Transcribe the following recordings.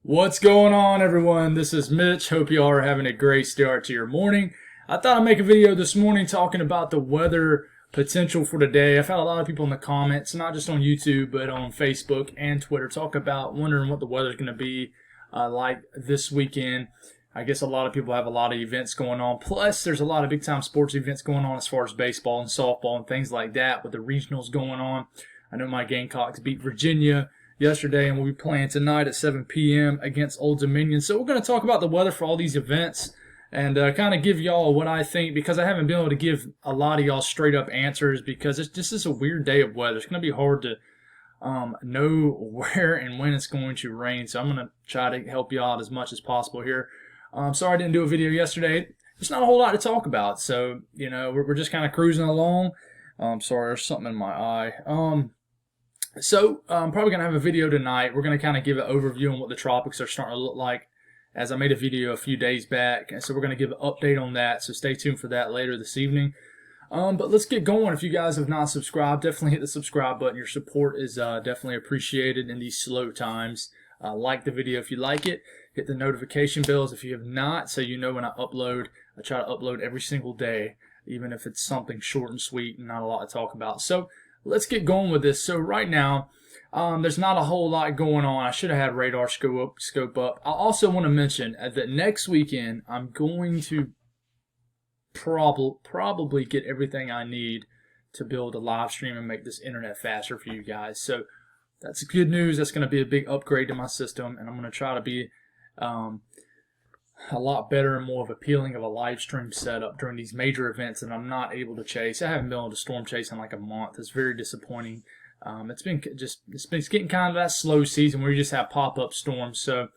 What's going on, everyone? This is Mitch. Hope you all are having a great start to your morning. I thought I'd make a video this morning talking about the weather potential for today. I've had a lot of people in the comments, not just on YouTube, but on Facebook and Twitter, talk about wondering what the weather's going to be like this weekend. I guess a lot of people have a lot of events going on. Plus, there's a lot of big-time sports events going on as far as baseball and softball and things like that with the regionals going on. I know my Gamecocks beat Virginia yesterday, and we'll be playing tonight at 7 p.m. against Old Dominion. So we're going to talk about the weather for all these events and kind of give y'all what I think, because I haven't been able to give a lot of y'all straight-up answers because it's just a weird day of weather. It's going to be hard to know where and when it's going to rain. So I'm going to try to help you out as much as possible here. Sorry I didn't do a video yesterday. There's not a whole lot to talk about, so, you know, we're just kind of cruising along. Sorry, there's something in my eye. So I'm probably going to have a video tonight. We're going to kind of give an overview on what the tropics are starting to look like, as I made a video a few days back. And so we're going to give an update on that, so stay tuned for that later this evening. But let's get going. If you guys have not subscribed, definitely hit the subscribe button. Your support is definitely appreciated in these slow times. Like the video if you like it. Hit the notification bells if you have not, so you know when I upload. I try to upload every single day, even if it's something short and sweet and not a lot to talk about. So let's get going with this. So right now, there's not a whole lot going on. I should have had radar scope up. I also want to mention that next weekend, I'm going to probably get everything I need to build a live stream and make this internet faster for you guys. So that's good news. That's going to be a big upgrade to my system, and I'm going to try to be a lot better and more of appealing of a live stream setup during these major events that I'm not able to chase. I haven't been able to storm chase in like a month. It's very disappointing. It's getting kind of that slow season where you just have pop-up storms. So,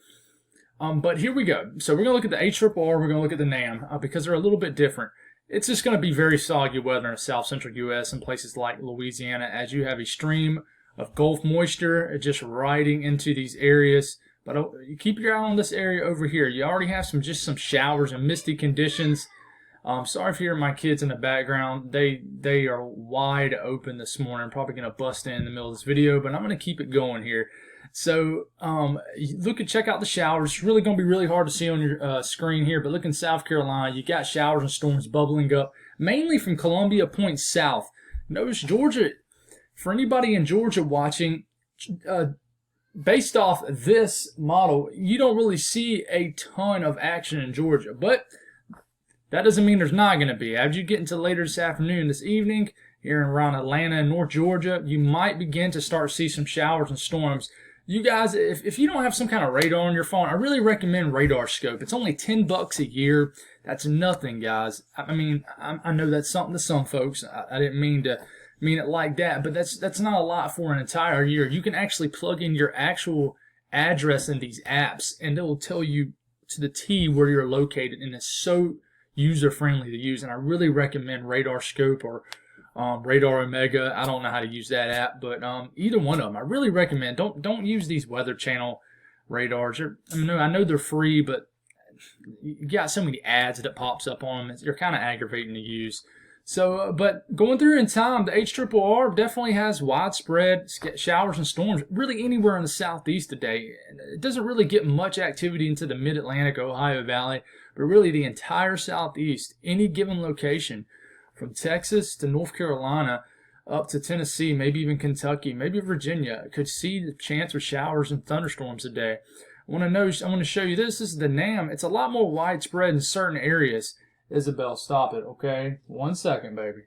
but here we go. So we're gonna look at the HRRR. We're gonna look at the NAM because they're a little bit different. It's just gonna be very soggy weather in the south central U.S. and places like Louisiana, as you have a stream of Gulf moisture just riding into these areas. But keep your eye on this area over here. You already have some showers and misty conditions. Sorry if you hear my kids in the background. They are wide open this morning. Probably going to bust in the middle of this video, but I'm going to keep it going here. So check out the showers. It's really going to be really hard to see on your screen here, but look in South Carolina. You got showers and storms bubbling up, mainly from Columbia Point south. Notice Georgia. For anybody in Georgia watching, based off this model, you don't really see a ton of action in Georgia, but that doesn't mean there's not going to be. As you get into later this afternoon, this evening, here around Atlanta and North Georgia, you might begin to start to see some showers and storms. You guys, if you don't have some kind of radar on your phone, I really recommend Radar Scope. It's only $10 a year. That's nothing, guys. I mean, I know that's something to some folks. I didn't mean it like that, but that's not a lot for an entire year. You can actually plug in your actual address in these apps, and it will tell you to the T where you're located, and it's so user-friendly to use. And I really recommend Radar Scope or Radar Omega. I don't know how to use that app, but either one of them, I really recommend. Don't use these Weather Channel radars. I know they're free, but you got so many ads that pops up on them. They're kind of aggravating to use. So, but going through in time, the HRRR definitely has widespread showers and storms really anywhere in the southeast today. It doesn't really get much activity into the mid-Atlantic, Ohio Valley, but really the entire southeast, any given location, from Texas to North Carolina up to Tennessee, maybe even Kentucky, maybe Virginia, could see the chance of showers and thunderstorms today. I want to show you this. This is the NAM. It's a lot more widespread in certain areas. Isabel, stop it, okay? 1 second, baby.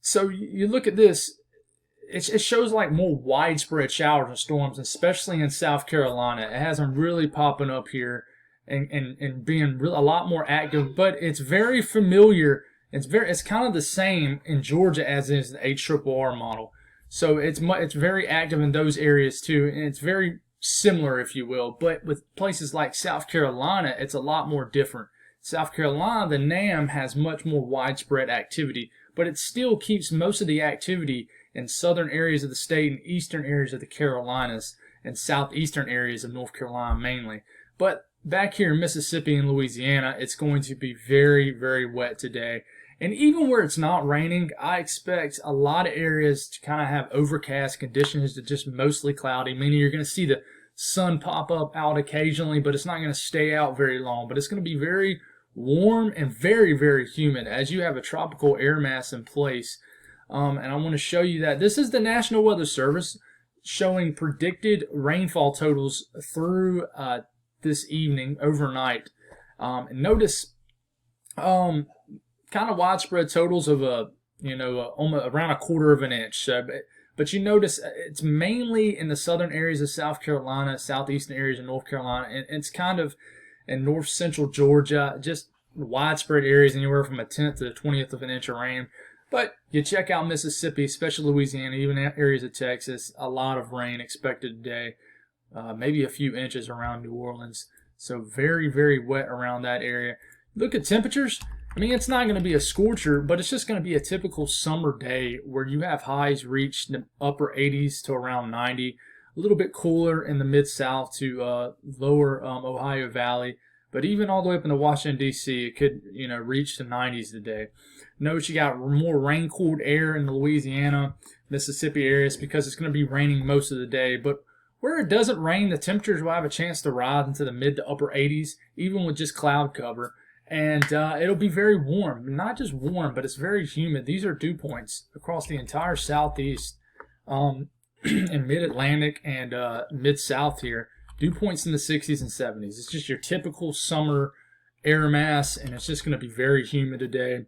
So you look at this, it shows like more widespread showers and storms, especially in South Carolina. It has them really popping up here and being a lot more active, but it's very familiar. It's kind of the same in Georgia as is the HRRR model. So it's very active in those areas too, and it's very similar, if you will. But with places like South Carolina, it's a lot more different. South Carolina, the NAM has much more widespread activity, but it still keeps most of the activity in southern areas of the state and eastern areas of the Carolinas and southeastern areas of North Carolina mainly. But back here in Mississippi and Louisiana, it's going to be very, very wet today. And even where it's not raining, I expect a lot of areas to kind of have overcast conditions to just mostly cloudy, meaning you're going to see the sun pop up out occasionally, but it's not going to stay out very long. But it's going to be very warm and very, very humid as you have a tropical air mass in place. And I want to show you that. This is the National Weather Service showing predicted rainfall totals through this evening, overnight. And notice kind of widespread totals of almost around a quarter of an inch. But you notice it's mainly in the southern areas of South Carolina, southeastern areas of North Carolina, and it's kind of in north central Georgia, just widespread areas, anywhere from a 10th to the 20th of an inch of rain. But you check out Mississippi, especially Louisiana, even areas of Texas, a lot of rain expected today, maybe a few inches around New Orleans. So very, very wet around that area. Look at temperatures. I mean, it's not going to be a scorcher, but it's just going to be a typical summer day where you have highs reach the upper 80s to around 90. A little bit cooler in the mid-south to lower Ohio Valley. But even all the way up into Washington, D.C., it could, reach the 90s today. Notice you got more rain-cooled air in the Louisiana, Mississippi areas because it's going to be raining most of the day. But where it doesn't rain, the temperatures will have a chance to rise into the mid to upper 80s, even with just cloud cover. And it'll be very warm. Not just warm, but it's very humid. These are dew points across the entire southeast and mid-Atlantic and mid-south here. Dew points in the 60s and 70s. It's just your typical summer air mass, and it's just going to be very humid today.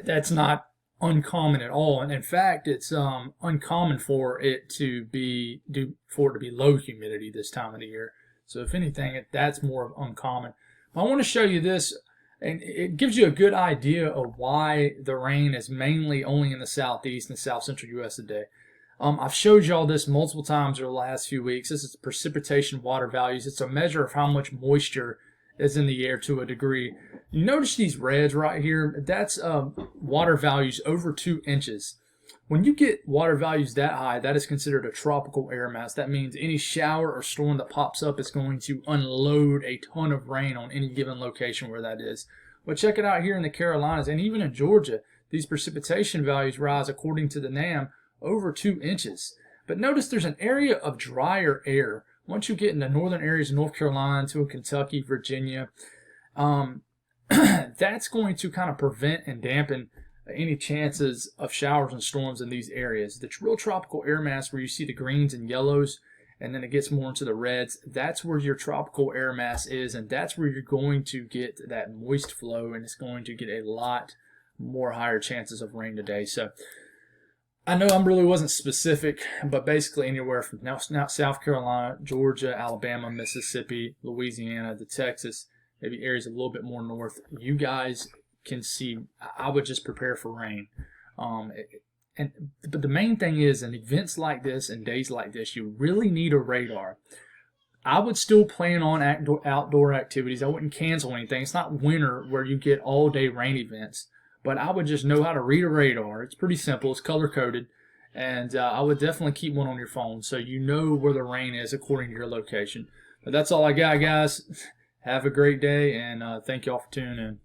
That's not uncommon at all, and in fact, it's uncommon for it to be low humidity this time of the year. So, if anything, that's more uncommon. But I want to show you this, and it gives you a good idea of why the rain is mainly only in the southeast and south central U.S. today. I've showed you all this multiple times over the last few weeks. This is precipitation water values. It's a measure of how much moisture is in the air to a degree. You notice these reds right here? That's water values over 2 inches. When you get water values that high, that is considered a tropical air mass. That means any shower or storm that pops up is going to unload a ton of rain on any given location where that is. But check it out here in the Carolinas and even in Georgia. These precipitation values rise, according to the NAM, over 2 inches. But notice there's an area of drier air. Once you get in the northern areas of North Carolina to Kentucky, Virginia, that's going to kind of prevent and dampen any chances of showers and storms in these areas. The real tropical air mass where you see the greens and yellows, and then it gets more into the reds, that's where your tropical air mass is, and that's where you're going to get that moist flow, and it's going to get a lot more higher chances of rain today. So I know I really wasn't specific, but basically anywhere from now South Carolina, Georgia, Alabama, Mississippi, Louisiana, to Texas, maybe areas a little bit more north, you guys can see. I would just prepare for rain. But the main thing is, in events like this and days like this, you really need a radar. I would still plan on outdoor activities. I wouldn't cancel anything. It's not winter where you get all-day rain events. But I would just know how to read a radar. It's pretty simple. It's color-coded. And I would definitely keep one on your phone so you know where the rain is according to your location. But that's all I got, guys. Have a great day, and thank you all for tuning in.